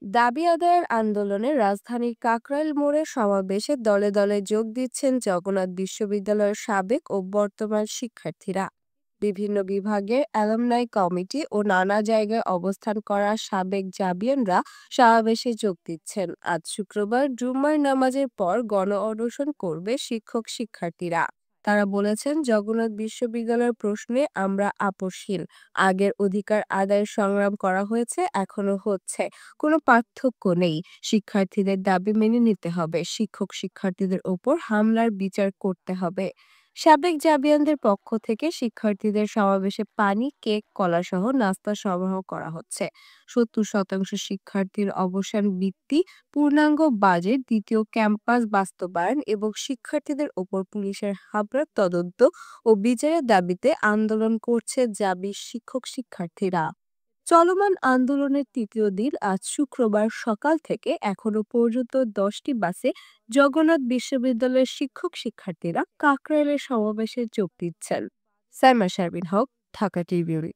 দাবি আদায়ের আন্দোলনে রাজধানীর কাকরাইল মোড়ে সমাবেশে দলে দলে যোগ দিচ্ছেন জগন্নাথ বিশ্ববিদ্যালয়ের সাবেক ও বর্তমান শিক্ষার্থীরা। বিভিন্ন বিভাগের অ্যালামনাই কমিটি ও নানা জায়গায় অবস্থান করা সাবেক জাবিয়ানরা সমাবেশে যোগ দিচ্ছেন। আজ শুক্রবার জুম্মার নামাজের পর গণ অনশন করবে শিক্ষক শিক্ষার্থীরা। তারা বলেছেন, জগন্নাথ বিশ্ববিদ্যালয়ের প্রশ্নে আমরা আপোষহীন। আগের অধিকার আদায়ের সংগ্রাম করা হয়েছে, এখনো হচ্ছে। কোনো পার্থক্য নেই। শিক্ষার্থীদের দাবি মেনে নিতে হবে। শিক্ষক শিক্ষার্থীদের ওপর হামলার বিচার করতে হবে। সাবেক জাবিয়ানদের পক্ষ থেকে শিক্ষার্থীদের সমাবেশে পানি, কেক, কলাসহ নাস্তা সরবরাহ করা হচ্ছে। ৭০% শিক্ষার্থীর অবসান বৃত্তি, পূর্ণাঙ্গ বাজেট, দ্বিতীয় ক্যাম্পাস বাস্তবায়ন এবং শিক্ষার্থীদের ওপর পুলিশের হামলার তদন্ত ও বিচারের দাবিতে আন্দোলন করছে জাবি শিক্ষক শিক্ষার্থীরা। চলমান আন্দোলনের তৃতীয় দিন আজ শুক্রবার সকাল থেকে এখনো পর্যন্ত ১০টি বাসে জগন্নাথ বিশ্ববিদ্যালয়ের শিক্ষক শিক্ষার্থীরা কাকরাইলের সমাবেশে যোগ দিচ্ছেন। সাইমা শারমিন হক, ঢাকা টিভিউরি।